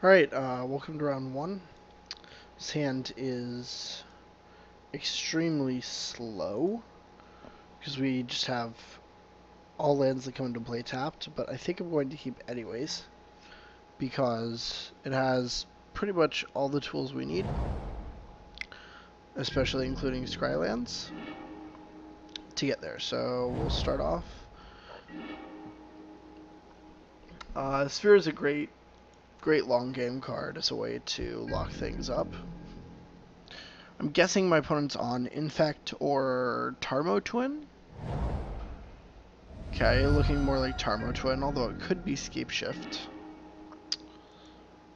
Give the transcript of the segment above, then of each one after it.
Alright, welcome to round one. This hand is extremely slow because we just have all lands that come into play tapped, but I think I'm going to keep anyways because it has pretty much all the tools we need, especially including scry lands, to get there. So we'll start off. Sphere is a great long game card as a way to lock things up. I'm guessing my opponent's on Infect or Tarmo Twin. Okay, looking more like Tarmo Twin, although it could be Scape Shift.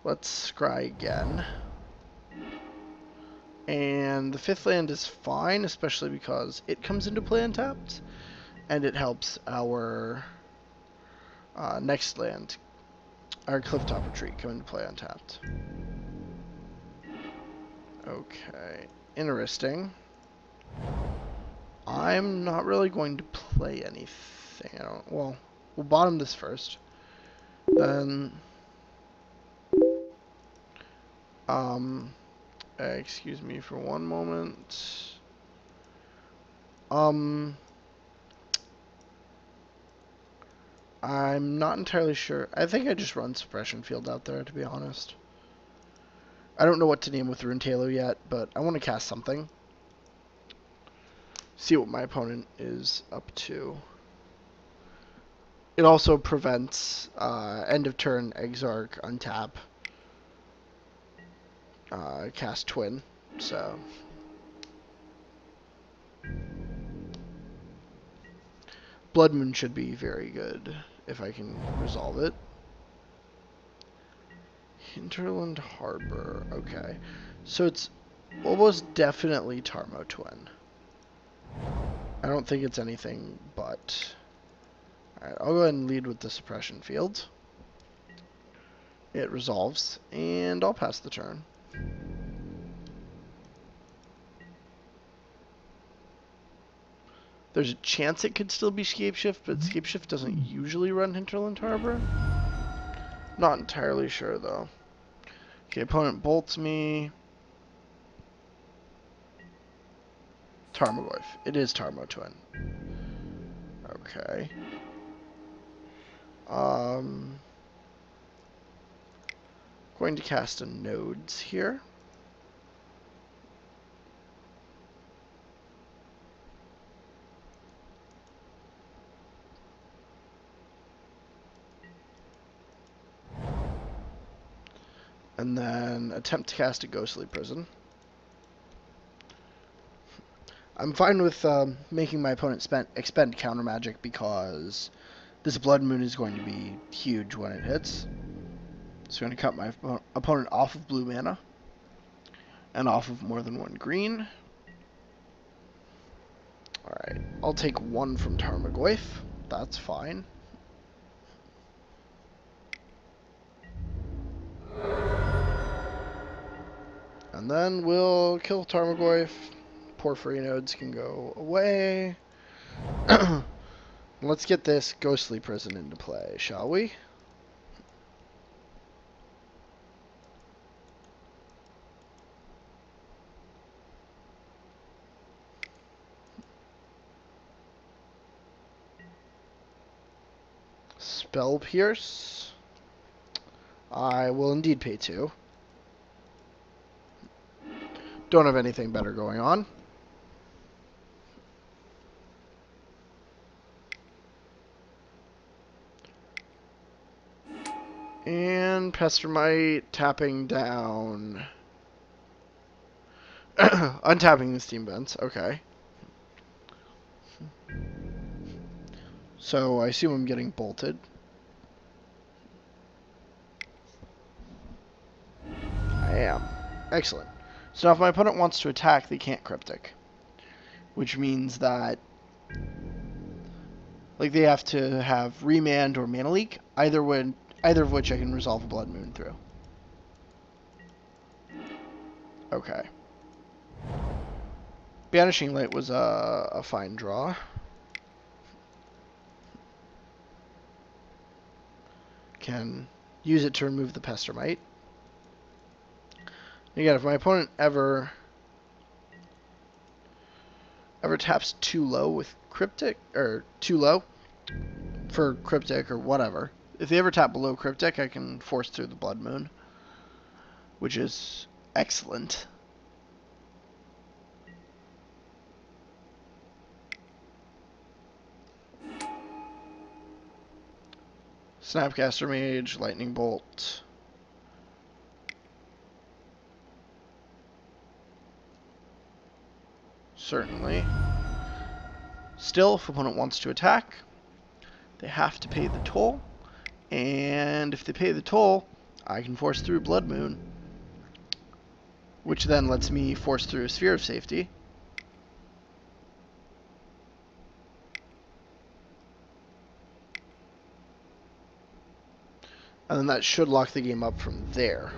Let's scry again. And the fifth land is fine, especially because it comes into play untapped, and it helps our next land, our Clifftop Retreat, come into play untapped. Okay, interesting. I'm not really going to play anything. Well, we'll bottom this first. Then, excuse me for one moment. I'm not entirely sure. I think I just run Suppression Field out there, to be honest. I don't know what to name with Rune Taillow yet, but I want to cast something. See what my opponent is up to. It also prevents end of turn Exarch, untap, cast Twin, so... Blood Moon should be very good if I can resolve it. Hinterland Harbor, okay. So it's almost definitely Tarmo Twin. I don't think it's anything but... Alright, I'll go ahead and lead with the Suppression Field. It resolves, and I'll pass the turn. There's a chance it could still be Scapeshift, but Scapeshift doesn't usually run Hinterland Harbor. Not entirely sure, though. Okay, opponent bolts me. Tarmogoyf. It is Tarmo Twin. Okay. Going to cast a Nodes here. And then attempt to cast a Ghostly Prison. I'm fine with making my opponent expend counter magic because this Blood Moon is going to be huge when it hits. So I'm going to cut my opponent off of blue mana and off of more than one green. Alright, I'll take one from Tarmogoyf. That's fine. And then we'll kill Tarmogoyf. Porphyry Nodes can go away. Let's get this Ghostly Prison into play, shall we? Spell Pierce. I will indeed pay 2. Don't have anything better going on. And Pestermite tapping down. Untapping the Steam Vents, okay. So I assume I'm getting bolted. I am. Excellent. So now if my opponent wants to attack, they can't Cryptic. Which means that they have to have Remand or Mana Leak, either of which I can resolve a Blood Moon through. Okay. Banishing Light was a fine draw. Can use it to remove the Pestermite. Again, if my opponent ever taps too low with Cryptic, or too low for Cryptic or whatever, if they ever tap below Cryptic, I can force through the Blood Moon, which is excellent. Snapcaster Mage, Lightning Bolt. Certainly. Still, if opponent wants to attack, they have to pay the toll. And if they pay the toll, I can force through Blood Moon, which then lets me force through a Sphere of Safety. And then that should lock the game up from there.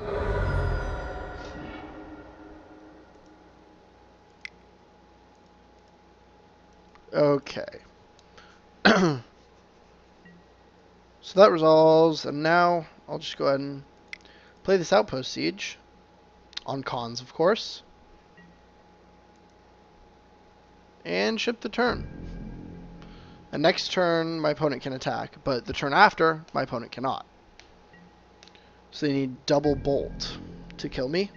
Okay. So that resolves, and now I'll just go ahead and play this Outpost Siege. On cons, of course. And ship the turn. And next turn, my opponent can attack, but the turn after, my opponent cannot. So they need double bolt to kill me.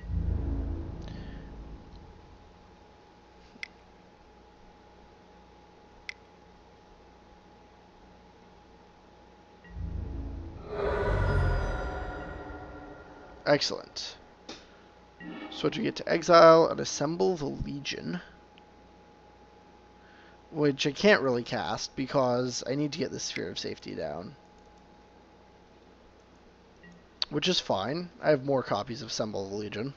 Excellent. So to get to exile and assemble the Legion, which I can't really cast because I need to get the Sphere of Safety down. Which is fine. I have more copies of Assemble the Legion.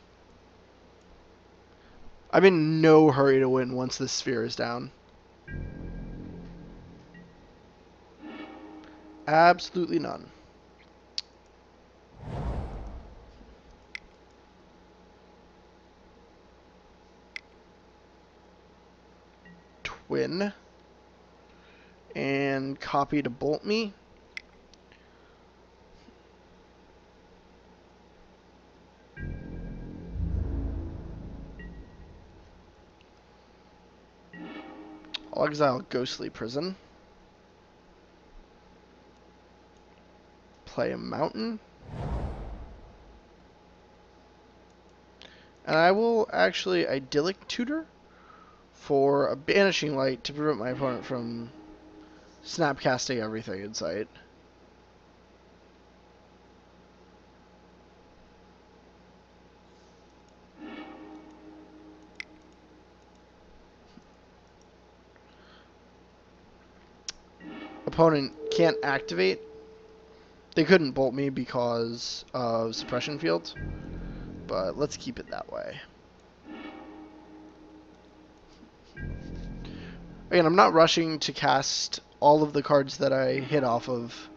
I'm in no hurry to win once this sphere is down. Absolutely none. Twin. And copy to bolt me. I'll exile Ghostly Prison. Play a Mountain. And I will actually Idyllic Tutor for a Banishing Light to prevent my opponent from snapcasting everything in sight. Opponent can't activate. They couldn't bolt me because of suppression fields, but let's keep it that way. Again, I'm not rushing to cast all of the cards that I hit off of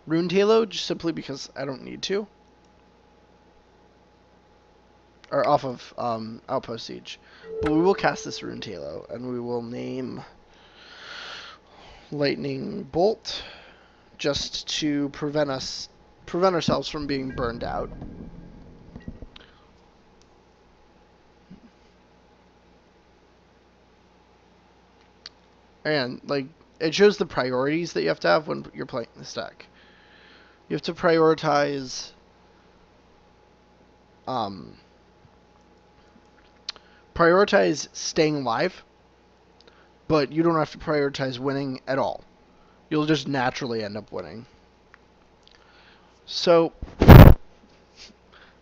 Rune Halo, just simply because I don't need to. Or off of Outpost Siege. But we will cast this Rune Halo, and we will name Lightning Bolt, just to prevent ourselves from being burned out. And, like, it shows the priorities that you have to have when you're playing this deck. You have to prioritize staying alive, but you don't have to prioritize winning at all. You'll just naturally end up winning. So, I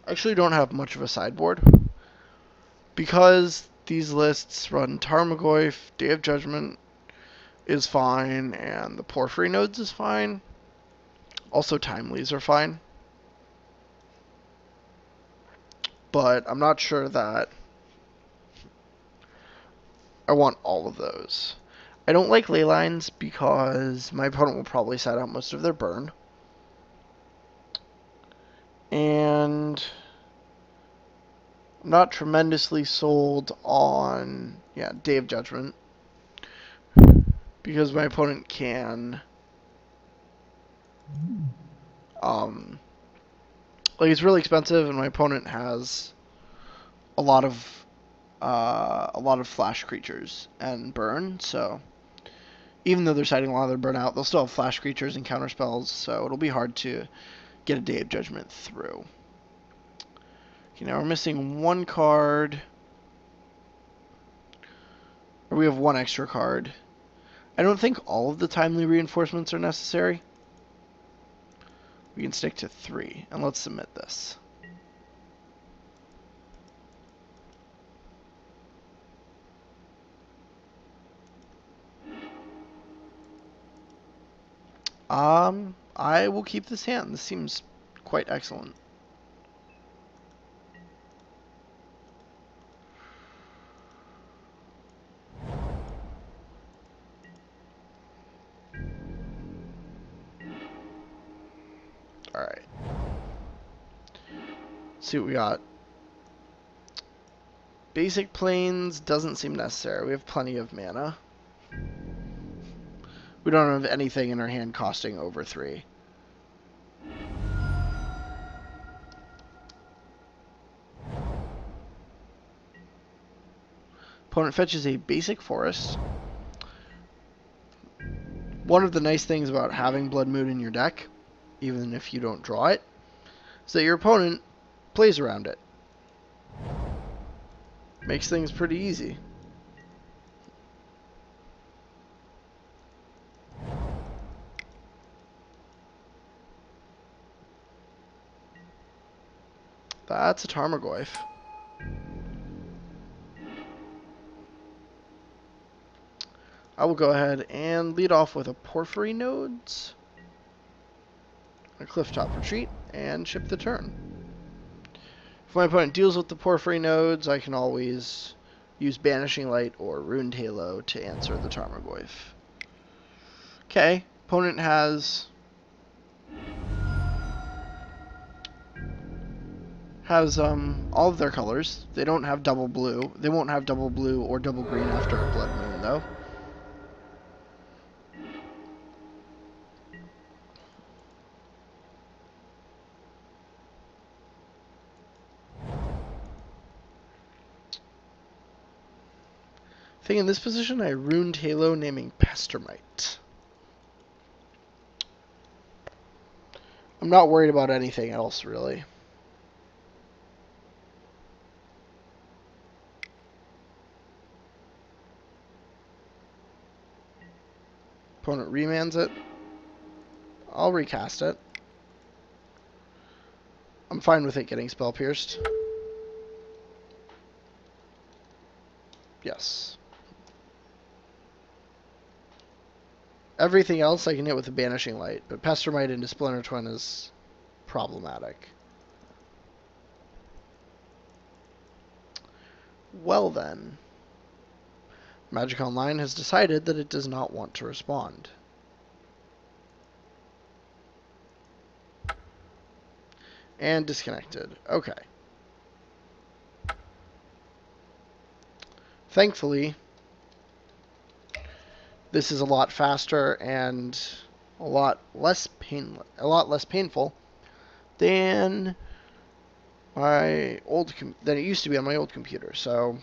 actually don't have much of a sideboard, because these lists run Tarmogoyf, Day of Judgment is fine, and the Porphyry nodes is fine. Also, Timelies are fine. But I'm not sure that I want all of those. I don't like ley lines because my opponent will probably side out most of their burn. And I'm not tremendously sold on, Day of Judgment, because my opponent can Like, it's really expensive, and my opponent has a lot of flash creatures and burn, so even though they're citing a lot of their burn out, they'll still have flash creatures and counter spells, so it'll be hard to get a Day of Judgment through. Okay, now we're missing one card. Or we have one extra card. I don't think all of the timely reinforcements are necessary. We can stick to 3, and let's submit this. I will keep this hand. This seems quite excellent. Alright. See what we got. Basic Plains doesn't seem necessary. We have plenty of mana. We don't have anything in our hand costing over 3. Opponent fetches a basic forest. One of the nice things about having Blood Moon in your deck, even if you don't draw it, is that your opponent plays around it. Makes things pretty easy. That's a Tarmogoyf. I will go ahead and lead off with a Porphyry Nodes, a Clifftop Retreat, and ship the turn. If my opponent deals with the Porphyry Nodes, I can always use Banishing Light or Ruined Halo to answer the Tarmogoyf. Okay, opponent has all of their colors. They don't have double blue. They won't have double blue or double green after a Blood Moon, though. I think in this position I Ruined Halo, naming Pestermite. I'm not worried about anything else, really. Opponent remands it. I'll recast it. I'm fine with it getting spell pierced. Yes. Everything else I can hit with a Banishing Light, but Pestermite into Splinter Twin is problematic. Well then, Magic Online has decided that it does not want to respond. And disconnected. Okay. Thankfully, this is a lot faster and a lot less painful than than it used to be on my old computer. So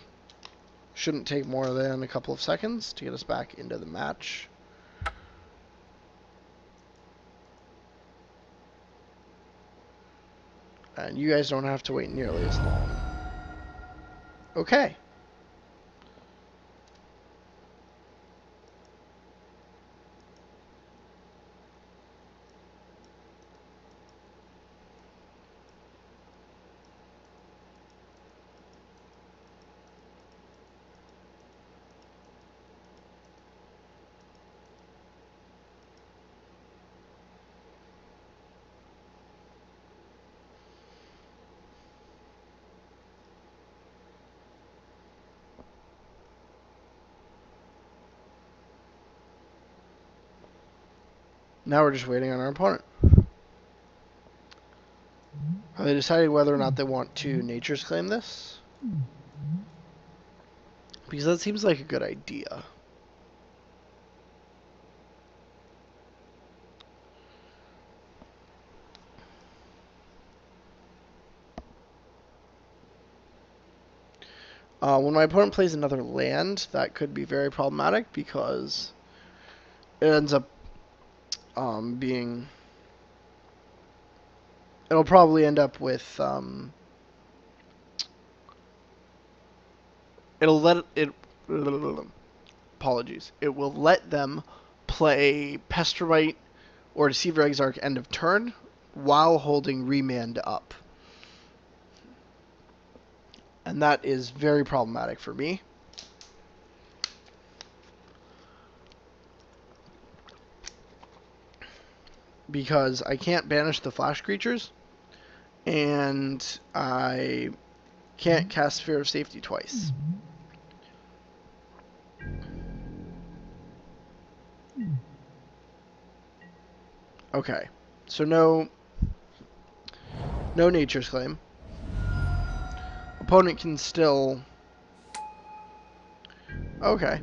shouldn't take more than a couple of seconds to get us back into the match. And you guys don't have to wait nearly as long. Okay. Now we're just waiting on our opponent. Are they deciding whether or not they want to Nature's Claim this? Because that seems like a good idea. When my opponent plays another land, that could be very problematic because it ends up being... It'll probably end up with... it'll let it... Apologies. It will let them play Pestermite or Deceiver Exarch end of turn while holding Remand up. And that is very problematic for me. Because I can't banish the flash creatures, and I can't cast Sphere of Safety twice. Okay, so no Nature's Claim. Opponent can still... Okay.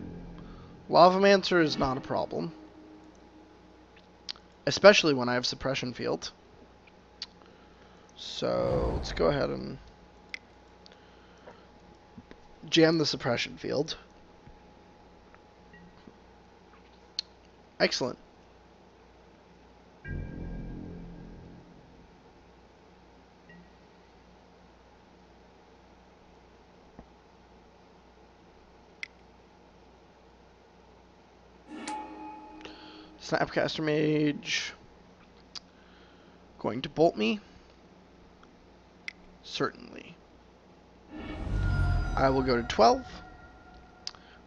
Lavamancer is not a problem. Especially when I have Suppression Field. So, let's go ahead and jam the Suppression Field. Excellent. Snapcaster Mage. Going to bolt me? Certainly. I will go to 12.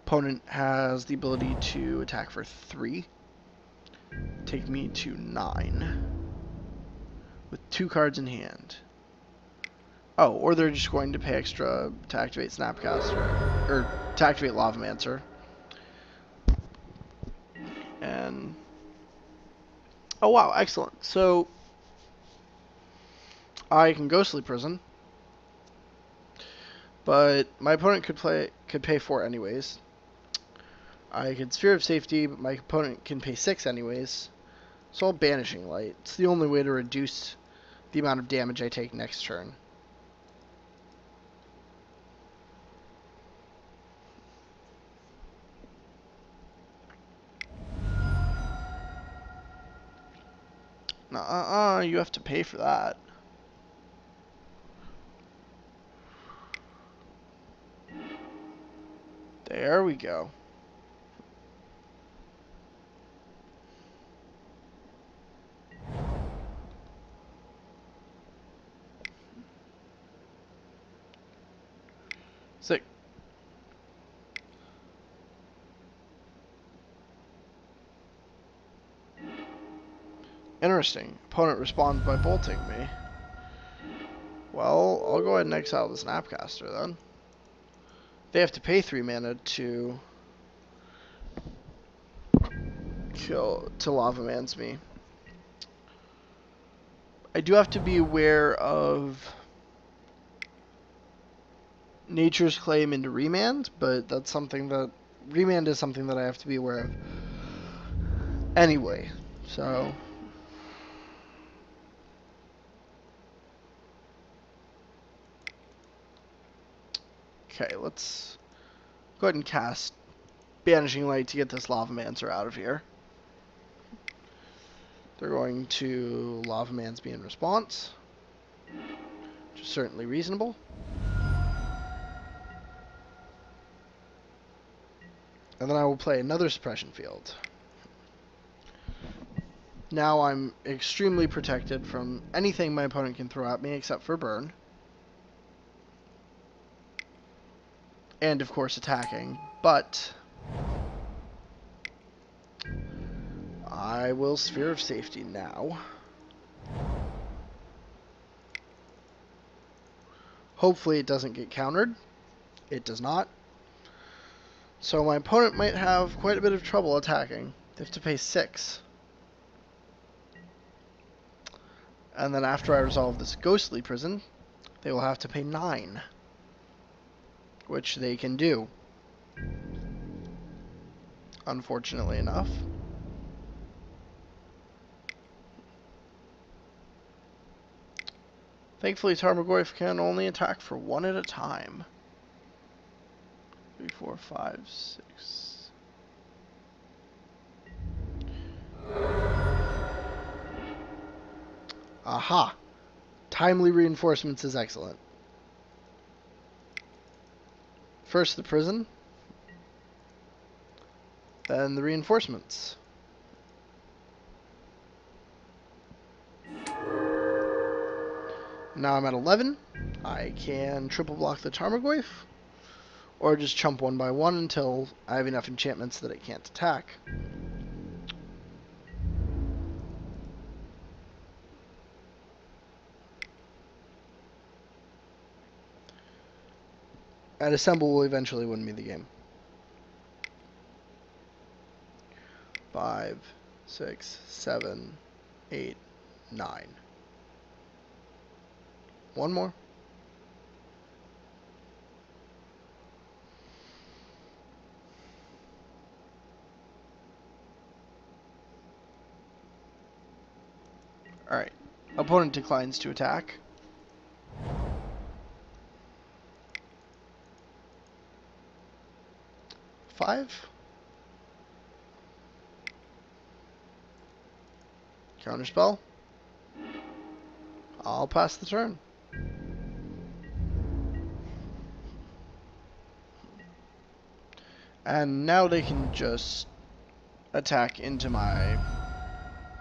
Opponent has the ability to attack for 3. Take me to 9. With 2 cards in hand. Oh, or they're just going to pay extra to activate Snapcaster. Or to activate Lavamancer. And... Oh wow, excellent. So... I can Ghostly Prison. But my opponent could pay 4 anyways. I could Sphere of Safety, but my opponent can pay 6 anyways. So I'll Banishing Light. It's the only way to reduce the amount of damage I take next turn. You have to pay for that. There we go. Sick. Interesting. Opponent responds by bolting me. Well, I'll go ahead and exile the Snapcaster then. They have to pay 3 mana to Lavamans me. I do have to be aware of Nature's Claim into Remand, but that's something that... Remand is something that I have to be aware of anyway, so... Okay, let's go ahead and cast Banishing Light to get this Lavamancer out of here. They're going to Lavamans me in response, which is certainly reasonable. And then I will play another Suppression Field. Now I'm extremely protected from anything my opponent can throw at me except for burn. And of course attacking, but I will Sphere of Safety now. Hopefully it doesn't get countered. It does not. So my opponent might have quite a bit of trouble attacking. They have to pay 6. And then after I resolve this Ghostly Prison, they will have to pay 9. Which they can do. Unfortunately enough. Thankfully, Tarmogoyf can only attack for 1 at a time. 3, 4, 5, 6. Aha! Timely reinforcements is excellent. First the prison, then the reinforcements. Now I'm at 11. I can triple block the Tarmogoyf, or just chump one by one until I have enough enchantments that it can't attack. And Assemble will eventually win me the game. 5, 6, 7, 8, 9. One more. Alright. Opponent declines to attack. Five. Counterspell. I'll pass the turn. And now they can just attack into my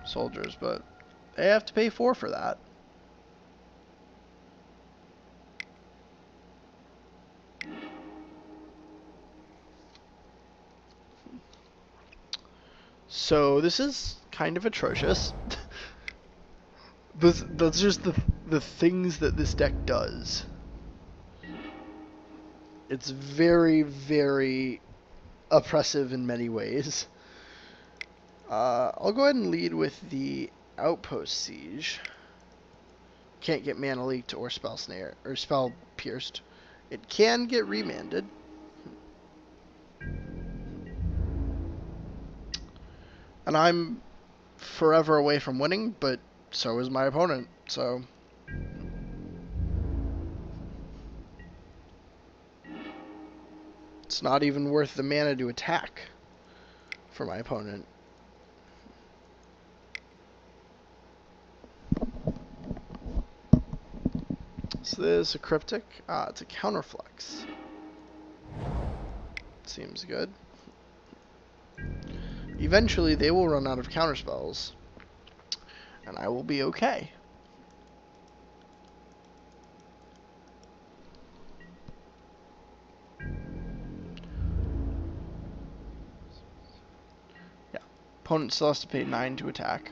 soldiers, but they have to pay 4 for that. So this is kind of atrocious. That's just the things that this deck does. It's very, very oppressive in many ways. I'll go ahead and lead with the Outpost Siege. Can't get Mana Leaked or Spell Snare or Spell Pierced. It can get remanded. And I'm forever away from winning, but so is my opponent, so... It's not even worth the mana to attack for my opponent. So this is a Cryptic. It's a Counterflex. Seems good. Eventually they will run out of counterspells, and I will be okay. Yeah. Opponent still has to pay 9 to attack.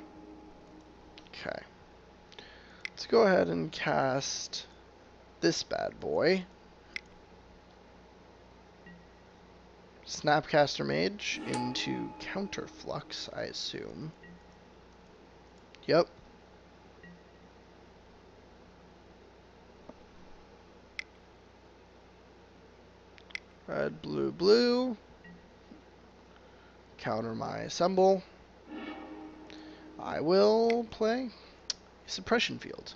Okay. Let's go ahead and cast this bad boy. Snapcaster Mage into Counterflux, I assume. Yep. Red, blue, blue. Counter my Assemble. I will play Suppression Field,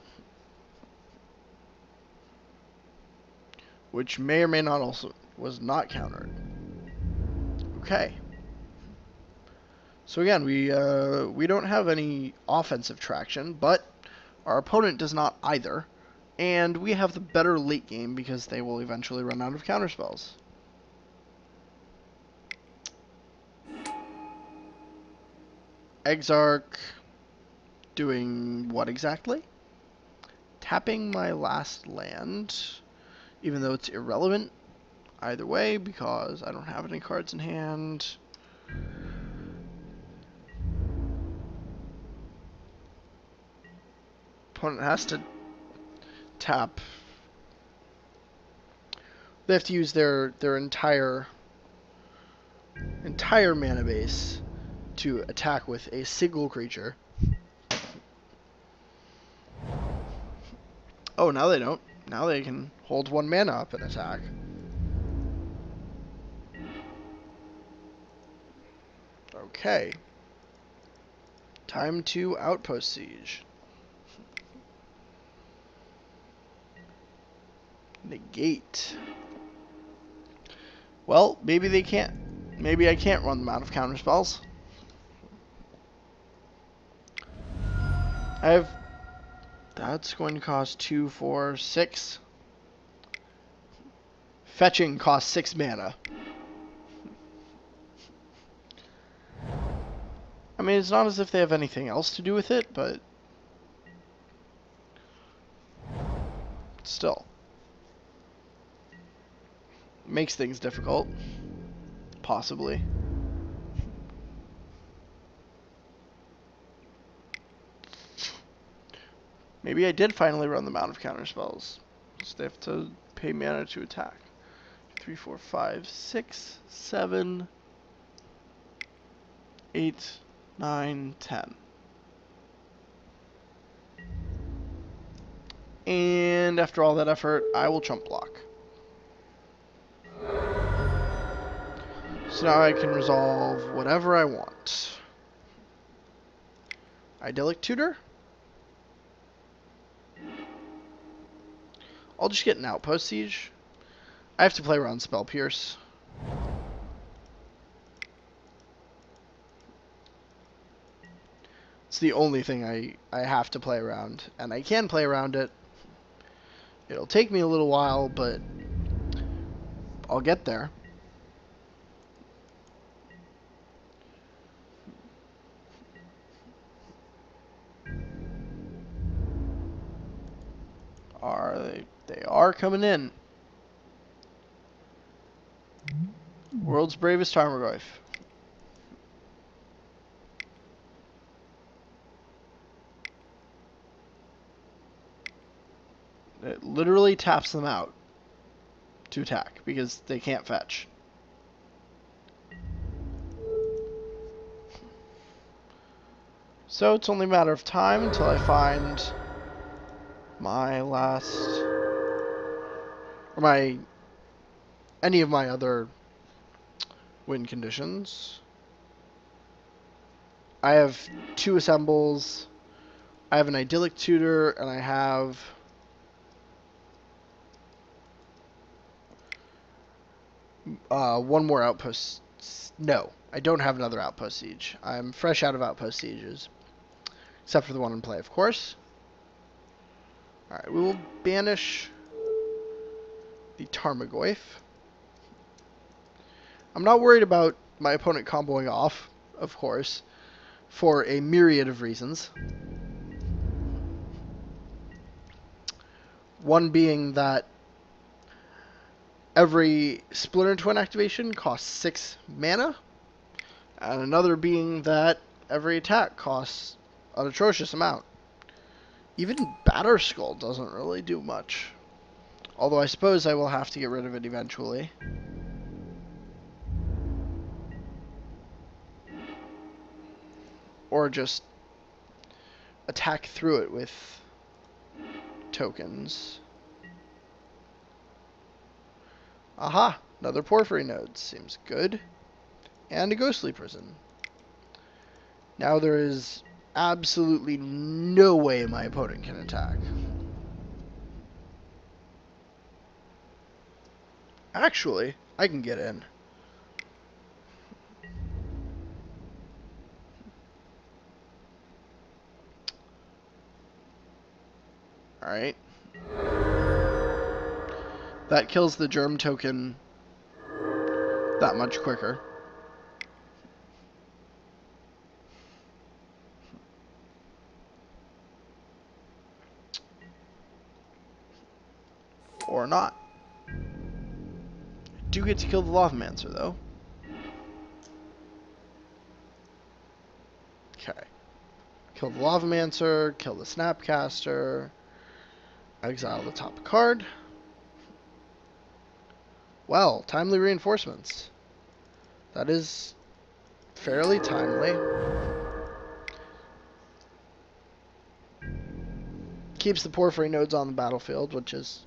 which may or may not also was not countered. Okay. So again, we don't have any offensive traction, but our opponent does not either, and we have the better late game because they will eventually run out of counterspells. Exarch doing what exactly? Tapping my last land, even though it's irrelevant either way because I don't have any cards in hand. Opponent has to tap. They have to use their entire mana base to attack with a single creature. Oh, now they don't. Now they can hold 1 mana up and attack. Okay. Time to Outpost Siege. Negate. Well, maybe they can't. Maybe I can't run them out of counter spells. I have... That's going to cost 2, 4, 6. Fetching costs 6 mana. I mean, it's not as if they have anything else to do with it, but... Still. Makes things difficult. Possibly. Maybe I did finally run them out of counter spells. So they have to pay mana to attack. 3, 4, 5, 6, 7, 8, 9, 10. And after all that effort, I will chump block. So now I can resolve whatever I want. Idyllic Tutor? I'll just get an Outpost Siege. I have to play around Spell Pierce. It's the only thing I have to play around. And I can play around it. It'll take me a little while, but I'll get there. They are coming in. World's Bravest Tarmogoyf. It literally taps them out to attack because they can't fetch. So it's only a matter of time until I find my last, or any of my other win conditions. I have 2 assembles, I have an Idyllic Tutor, and I have one more Outpost. No, I don't have another Outpost Siege. I'm fresh out of Outpost Sieges. Except for the one in play, of course. Alright, we will banish the Tarmogoyf. I'm not worried about my opponent comboing off, of course, for a myriad of reasons. One being that every Splinter Twin activation costs 6 mana, and another being that every attack costs an atrocious amount. Even Batterskull doesn't really do much. Although I suppose I will have to get rid of it eventually. Or just attack through it with tokens. Aha! Another Porphyry node. Seems good. And a Ghostly Prison. Now there is absolutely no way my opponent can attack. Actually, I can get in. Alright. That kills the germ token that much quicker. Or not. I do get to kill the Lavamancer, though. Okay. Kill the Lavamancer, kill the Snapcaster, exile the top card. Well, timely reinforcements. That is fairly timely. Keeps the Porphyry nodes on the battlefield, which is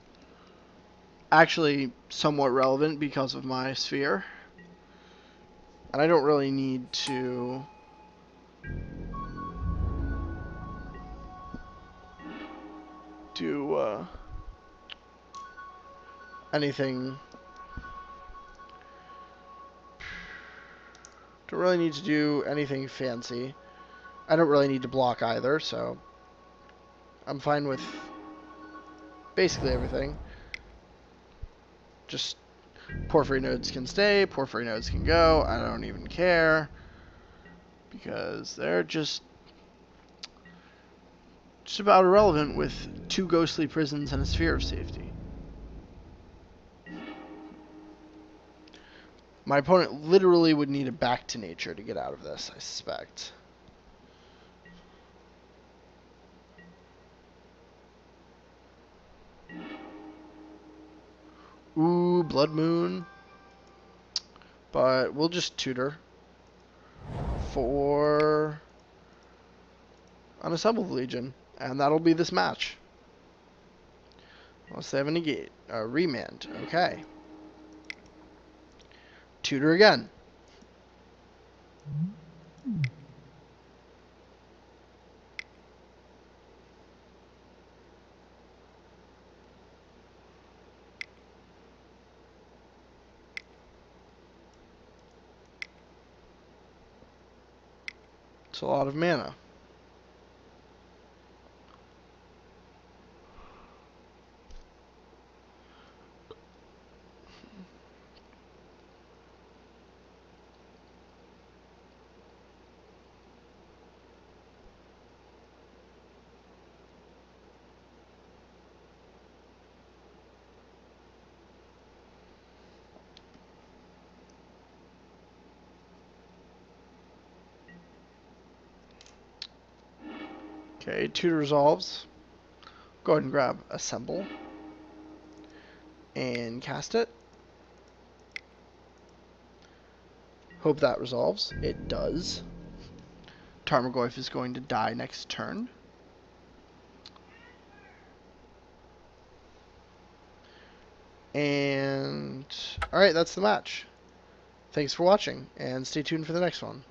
actually somewhat relevant because of my sphere. And I don't really need to do anything Don't really need to do anything fancy. I don't really need to block either, so I'm fine with basically everything. Just porphyry nodes can stay, porphyry nodes can go. I don't even care because they're just about irrelevant with 2 ghostly prisons and a sphere of safety. My opponent literally would need a back to nature to get out of this, I suspect. Ooh, Blood Moon. But we'll just tutor for Unassembled Legion, and that'll be this match. Unless they have a negate. Remand. Okay. Tutor again. It's a lot of mana. Okay, tutor resolves. Go ahead and grab Assemble. And cast it. Hope that resolves. It does. Tarmogoyf is going to die next turn. And alright, that's the match. Thanks for watching, and stay tuned for the next one.